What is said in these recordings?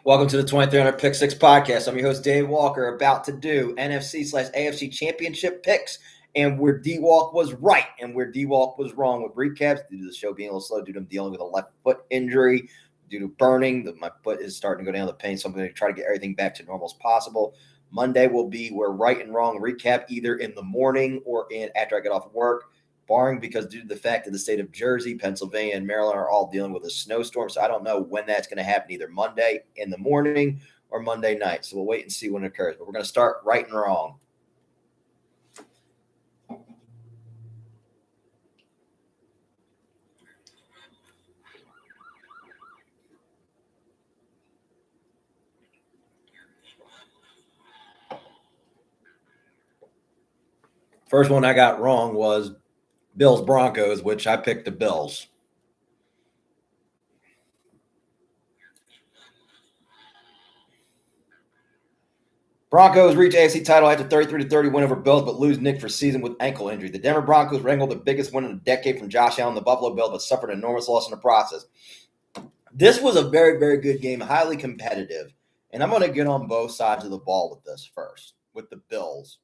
Welcome to the 2300 Pick 6 podcast. I'm your host, Dave Walker, about to do NFC/AFC Championship Picks, and where D-Walk was right and where D-Walk was wrong with recaps due to the show being a little slow due to him dealing with a left foot injury, due to burning. My foot is starting to go down the pain, so I'm going to try to get everything back to normal as possible. Monday will be where right and wrong recap either in the morning or after I get off work, barring because due to the fact that the state of Jersey, Pennsylvania, and Maryland are all dealing with a snowstorm. So I don't know when that's going to happen, either Monday in the morning or Monday night. So we'll wait and see when it occurs. But we're going to start right and wrong. First one I got wrong was Bills-Broncos, which I picked the Bills. Broncos reach AFC title after 33-30 win over Bills, but lose Nick for season with ankle injury. The Denver Broncos wrangled the biggest win in a decade from Josh Allen, the Buffalo Bills, but suffered an enormous loss in the process. This was a very, very good game, highly competitive, and I'm going to get on both sides of the ball with this first, with the Bills.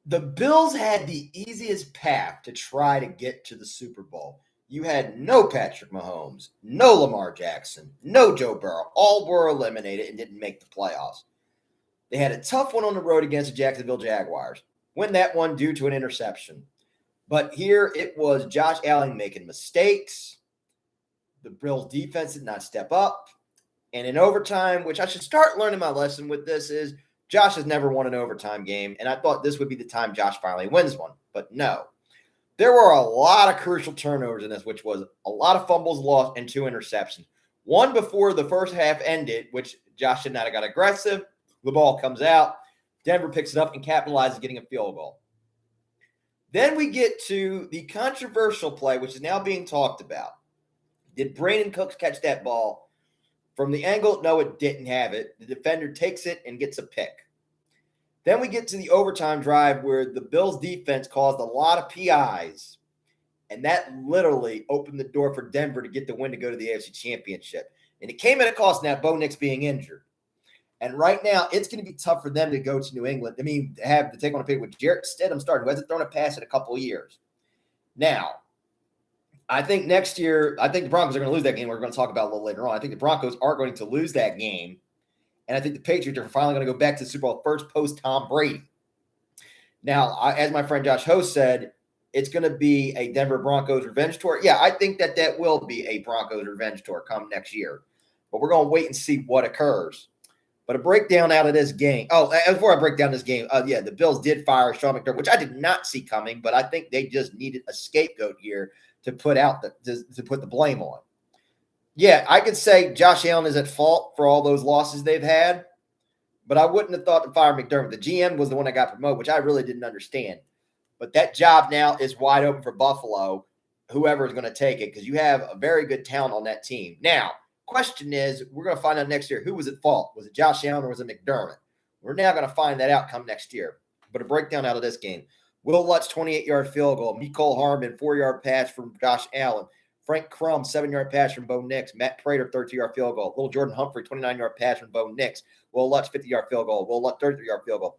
The Bills had the easiest path to try to get to the Super Bowl. You had no Patrick Mahomes, no Lamar Jackson, no Joe Burrow. All were eliminated and didn't make the playoffs. They had a tough one on the road against the Jacksonville Jaguars. Win that one due to an interception. But here it was Josh Allen making mistakes. The Bills defense did not step up. And in overtime, which I should start learning my lesson with this, is Josh has never won an overtime game, and I thought this would be the time Josh finally wins one. But no. There were a lot of crucial turnovers in this, which was a lot of fumbles lost and 2 interceptions. One before the first half ended, which Josh should not have got aggressive. The ball comes out. Denver picks it up and capitalizes, getting a field goal. Then we get to the controversial play, which is now being talked about. Did Brandon Cooks catch that ball? From the angle, no, it didn't have it. The defender takes it and gets a pick. Then we get to the overtime drive where the Bills defense caused a lot of PIs, and that literally opened the door for Denver to get the win to go to the AFC Championship. And it came at a cost now, Bo Nix being injured. And right now, it's going to be tough for them to go to New England. I mean, have to take on a pick with Jarrett Stidham starting, who hasn't thrown a pass in a couple of years. Now, I think next year, I think the Broncos are going to lose that game. We're going to talk about a little later on. I think the Broncos are going to lose that game. And I think the Patriots are finally going to go back to the Super Bowl first post Tom Brady. Now, as my friend Josh Host said, it's going to be a Denver Broncos revenge tour. Yeah, I think that will be a Broncos revenge tour come next year. But we're going to wait and see what occurs. But a breakdown out of this game. Oh, before I break down this game, the Bills did fire Sean McDermott, which I did not see coming, but I think they just needed a scapegoat here to put out to put the blame on. Yeah, I could say Josh Allen is at fault for all those losses they've had, but I wouldn't have thought to fire McDermott. The GM was the one that got promoted, which I really didn't understand. But that job now is wide open for Buffalo, whoever is going to take it, because you have a very good talent on that team. Now, question is, we're going to find out next year who was at fault. Was it Josh Allen or was it McDermott? We're now going to find that out come next year. But a breakdown out of this game. Will Lutz, 28-yard field goal. Mecole Hardman, 4-yard pass from Josh Allen. Frank Crum, 7-yard pass from Bo Nix. Matt Prater, 32-yard field goal. Little Jordan Humphrey, 29-yard pass from Bo Nix. Will Lutz, 50-yard field goal. Will Lutz, 33-yard field goal.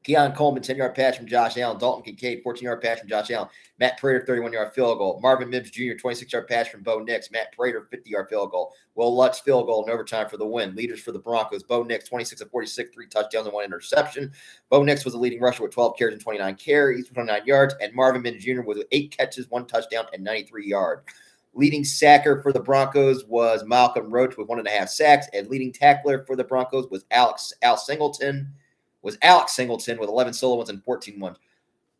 Keon Coleman, 10-yard pass from Josh Allen. Dalton Kincaid, 14-yard pass from Josh Allen. Matt Prater, 31-yard field goal. Marvin Mims Jr., 26-yard pass from Bo Nix. Matt Prater, 50-yard field goal. Will Lutz, field goal in overtime for the win. Leaders for the Broncos. Bo Nix, 26 of 46, 3 touchdowns and 1 interception. Bo Nix was the leading rusher with 12 carries and 29 carries, 29 yards. And Marvin Mims Jr. was with 8 catches, 1 touchdown, and 93 yards. Leading sacker for the Broncos was Malcolm Roach with 1.5 sacks. And leading tackler for the Broncos was Alex Singleton with 11 solo ones and 14 ones.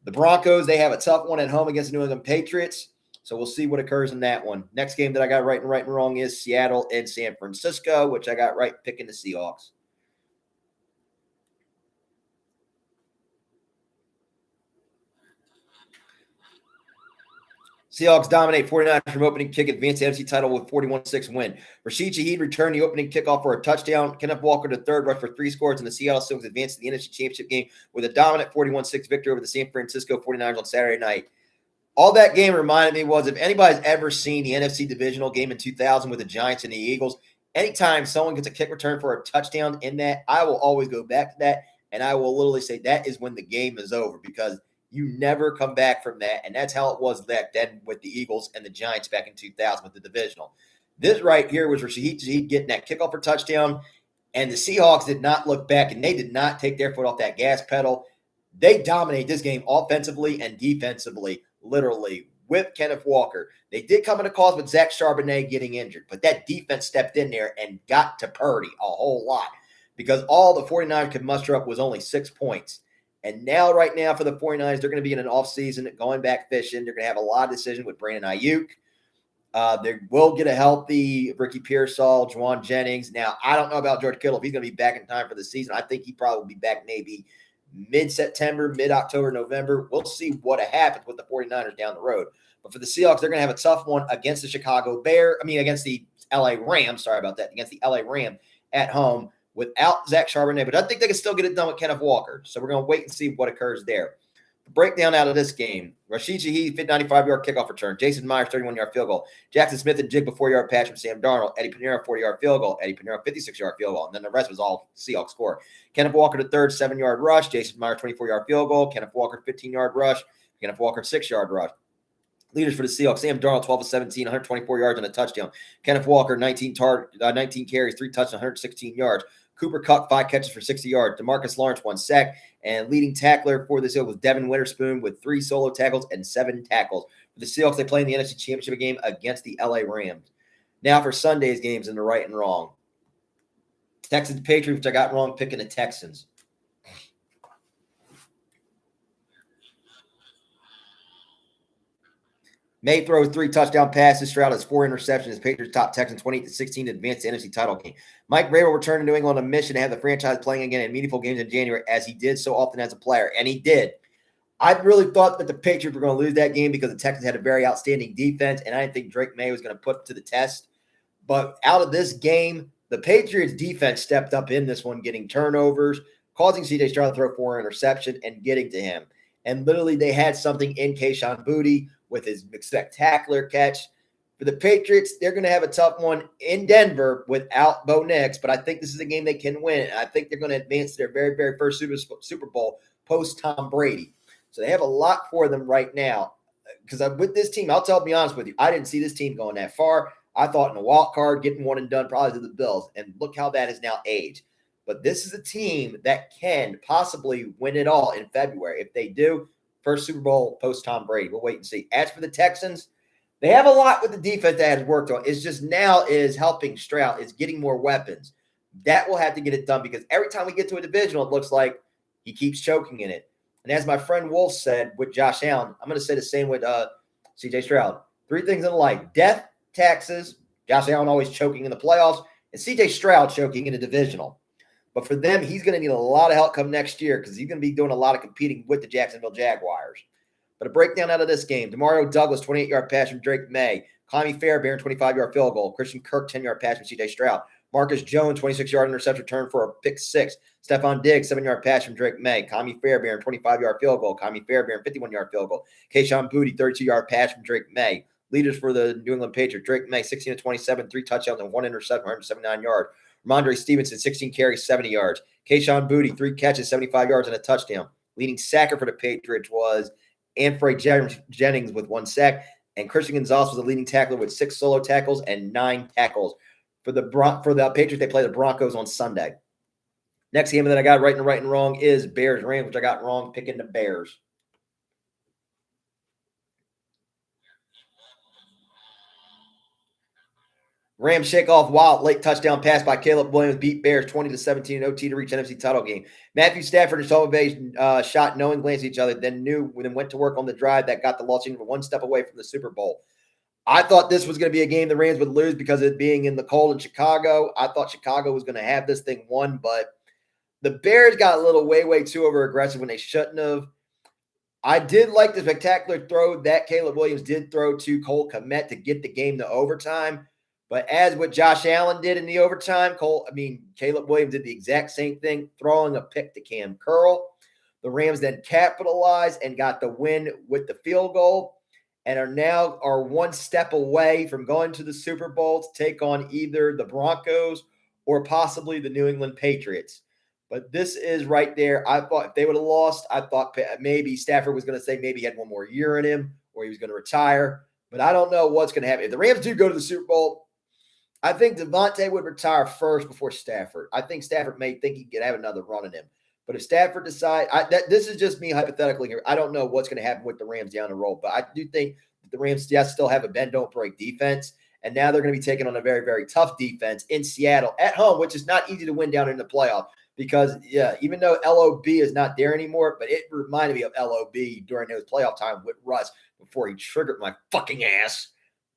The Broncos, they have a tough one at home against the New England Patriots, so we'll see what occurs in that one. Next game that I got right and wrong is Seattle and San Francisco, which I got right picking the Seahawks. Seahawks dominate 49 from opening kick, advance the NFC title with 41-6 win. Rashid Shaheed returned the opening kickoff for a touchdown. Kenneth Walker to third, rush for 3 scores, and the Seattle Seahawks advanced to the NFC Championship game with a dominant 41-6 victory over the San Francisco 49ers on Saturday night. All that game reminded me was, if anybody's ever seen the NFC divisional game in 2000 with the Giants and the Eagles, anytime someone gets a kick return for a touchdown in that, I will always go back to that. And I will literally say that is when the game is over because you never come back from that. And that's how it was back then with the Eagles and the Giants back in 2000 with the divisional. This right here was Rashid Shaheed getting that kickoff for touchdown. And the Seahawks did not look back, and they did not take their foot off that gas pedal. They dominate this game offensively and defensively, literally, with Kenneth Walker. They did come in a cause with Zach Charbonnet getting injured, but that defense stepped in there and got to Purdy a whole lot because all the 49ers could muster up was only 6 points. And now, right now, for the 49ers, they're going to be in an offseason, going back fishing. They're going to have a lot of decisions with Brandon Ayuk. They will get a healthy Ricky Pearsall, Juwan Jennings. Now, I don't know about George Kittle if he's going to be back in time for the season. I think he probably will be back maybe mid-September, mid-October, November. We'll see what happens with the 49ers down the road. But for the Seahawks, they're going to have a tough one against the against the LA Rams. Sorry about that. Against the LA Rams at home without Zach Charbonnet. But I think they can still get it done with Kenneth Walker. So we're going to wait and see what occurs there. Breakdown out of this game. Rashid Shaheed, 95-yard kickoff return. Jason Myers, 31-yard field goal. Jackson Smith and Jig, 4-yard patch from Sam Darnold. Eddie Pinheiro, 40-yard field goal. Eddie Pinheiro, 56-yard field goal. And then the rest was all Seahawks score. Kenneth Walker, the third, 7-yard rush. Jason Myers, 24-yard field goal. Kenneth Walker, 15-yard rush. Kenneth Walker, 6-yard rush. Leaders for the Seahawks, Sam Darnold, 12 of 17, 124 yards and a touchdown. Kenneth Walker, 19 carries, 3 touchdowns, 116 yards. Cooper Kupp, 5 catches for 60 yards. DeMarcus Lawrence, 1 sack. And leading tackler for the Seahawks was Devin Witherspoon with 3 solo tackles and 7 tackles. For the Seahawks, they play in the NFC Championship game against the LA Rams. Now for Sunday's games in the right and wrong. Texans Patriots, which I got wrong, picking the Texans. May throws 3 touchdown passes. Stroud has 4 interceptions. Patriots top Texans 28-16 to advance the NFC title game. Mike Vrabel returned to New England on a mission to have the franchise playing again in meaningful games in January, as he did so often as a player, and he did. I really thought that the Patriots were going to lose that game because the Texans had a very outstanding defense, and I didn't think Drake May was going to put to the test. But out of this game, the Patriots defense stepped up in this one, getting turnovers, causing C.J. Stroud to throw 4 interceptions and getting to him. And literally they had something in Kayshon Boutte with his spectacular catch. For the Patriots, they're going to have a tough one in Denver without Bo Nix, but I think this is a game they can win. And I think they're going to advance to their very, very first Super Bowl post-Tom Brady. So they have a lot for them right now. Because with this team, I'll be honest with you, I didn't see this team going that far. I thought in a wild card, getting one and done probably to the Bills. And look how that has now aged. But this is a team that can possibly win it all in February. If they do, first Super Bowl post-Tom Brady. We'll wait and see. As for the Texans, they have a lot with the defense that has worked on. It's just now is helping Stroud. It's getting more weapons. That will have to get it done because every time we get to a divisional, it looks like he keeps choking in it. And as my friend Wolf said with Josh Allen, I'm going to say the same with C.J. Stroud. 3 things in life: death, taxes, Josh Allen always choking in the playoffs, and C.J. Stroud choking in the divisional. But for them, he's going to need a lot of help come next year because he's going to be doing a lot of competing with the Jacksonville Jaguars. But a breakdown out of this game: Demario Douglas, 28-yard pass from Drake May. Clammy Fairbairn, 25-yard field goal. Christian Kirk, 10-yard pass from C.J. Stroud. Marcus Jones, 26-yard interception return for a pick 6. Stephon Diggs, 7-yard pass from Drake May. Clammy Fairbairn, 25-yard field goal. Clammy Fairbairn, 51-yard field goal. Kayshon Boutte, 32-yard pass from Drake May. Leaders for the New England Patriots: Drake May, 16-27, 3 touchdowns and 1 interception, 179 yards. Ramondre Stevenson, 16 carries, 70 yards. Kayshon Boutte, 3 catches, 75 yards, and a touchdown. Leading sacker for the Patriots was Anfrey Jennings with 1 sack, and Christian Gonzalez was the leading tackler with 6 solo tackles and 9 tackles. For the Patriots, they play the Broncos on Sunday. Next game that I got right and wrong is Bears-Rams, which I got wrong, picking the Bears. Rams shake off wild late touchdown pass by Caleb Williams, beat Bears 20-17 in OT to reach NFC title game. Matthew Stafford and Sean McVay shot no and glanced at each other, then went to work on the drive that got the Los Angeles 1 step away from the Super Bowl. I thought this was going to be a game the Rams would lose because of it being in the cold in Chicago. I thought Chicago was going to have this thing won, but the Bears got a little way too over aggressive when they shouldn't have. I did like the spectacular throw that Caleb Williams did throw to Cole Kmet to get the game to overtime. But as what Josh Allen did in the overtime, Caleb Williams did the exact same thing, throwing a pick to Cam Curl. The Rams then capitalized and got the win with the field goal. and are one step away from going to the Super Bowl to take on either the Broncos or possibly the New England Patriots. But this is right there. I thought if they would have lost, I thought maybe Stafford was going to say maybe he had one more year in him or he was going to retire. But I don't know what's going to happen. If the Rams do go to the Super Bowl, I think Devontae would retire first before Stafford. I think Stafford may think he could have another run in him. But if Stafford decides, this is just me hypothetically here. I don't know what's going to happen with the Rams down the road. But I do think the Rams still have a bend, don't break defense. And now they're going to be taking on a very, very tough defense in Seattle at home, which is not easy to win down in the playoff. Because, yeah, even though LOB is not there anymore, but it reminded me of LOB during those playoff time with Russ before he triggered my fucking ass.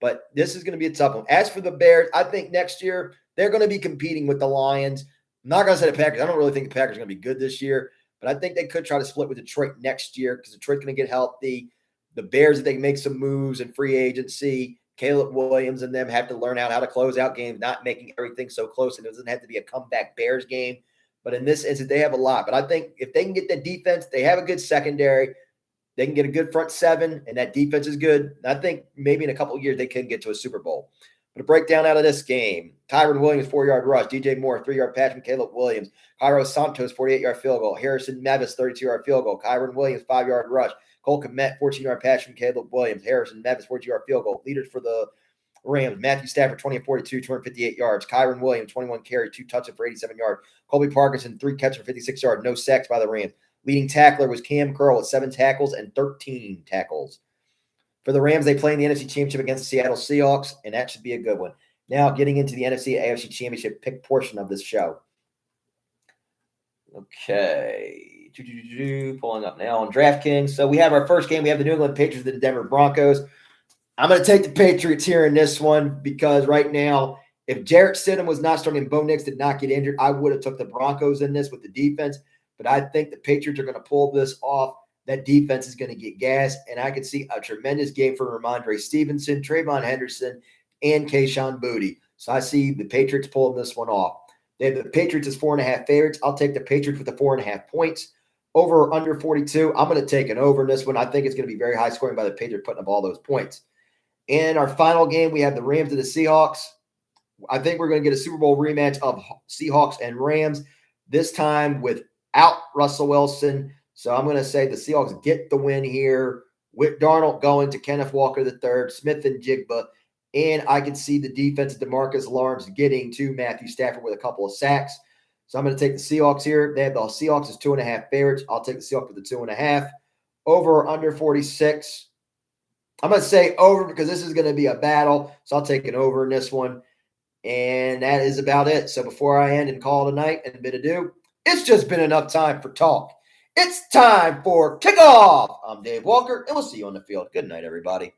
But this is going to be a tough one. As for the Bears, I think next year they're going to be competing with the Lions. I'm not going to say the Packers. I don't really think the Packers are going to be good this year, but I think they could try to split with Detroit next year because Detroit's going to get healthy. The Bears, if they make some moves in free agency, Caleb Williams and them have to learn out how to close out games, not making everything so close. And it doesn't have to be a comeback Bears game. But in this instance, they have a lot. But I think if they can get the defense, they have a good secondary. They can get a good front seven, and that defense is good. I think maybe in a couple of years they can get to a Super Bowl. But a breakdown out of this game. Tyron Williams, 4-yard rush. DJ Moore, 3-yard pass from Caleb Williams. Cairo Santos, 48-yard field goal. Harrison Mevis, 32-yard field goal. Kyron Williams, 5-yard rush. Cole Kmet, 14-yard pass from Caleb Williams. Harrison Mevis, 42-yard field goal. Leaders for the Rams. Matthew Stafford, 20-42, 258 yards. Kyron Williams, 21 carries, 2 touches for 87 yards. Colby Parkinson, 3 catches for 56 yards. No sacks by the Rams. Leading tackler was Cam Curl with 7 tackles and 13 tackles. For the Rams, they play in the NFC Championship against the Seattle Seahawks, and that should be a good one. Now, getting into the NFC AFC Championship pick portion of this show. Okay. Pulling up now on DraftKings. So we have our first game. We have the New England Patriots and the Denver Broncos. I'm going to take the Patriots here in this one because right now, if Jarrett Stidham was not starting and Bo Nix did not get injured, I would have took the Broncos in this with the defense. But I think the Patriots are going to pull this off. That defense is going to get gas, and I can see a tremendous game for Ramondre Stevenson, Trayvon Henderson, and Kayshon Boutte. So I see the Patriots pulling this one off. They have the Patriots as 4.5 favorites. I'll take the Patriots with the 4.5 points. Over or under 42, I'm going to take an over in this one. I think it's going to be very high scoring by the Patriots putting up all those points. In our final game, we have the Rams and the Seahawks. I think we're going to get a Super Bowl rematch of Seahawks and Rams, this time without Russell Wilson. So I'm going to say the Seahawks get the win here with Darnold going to Kenneth Walker III, Smith and Jigba. And I can see the defense of DeMarcus Lawrence getting to Matthew Stafford with a couple of sacks. So I'm going to take the Seahawks here. They have the Seahawks as 2.5 favorites. I'll take the Seahawks with the 2.5. Over or under 46. I'm going to say over because this is going to be a battle. So I'll take an over in this one. And that is about it. So before I end and call it a night and bid adieu, it's just been enough time for talk. It's time for kickoff. I'm Dave Walker, and we'll see you on the field. Good night, everybody.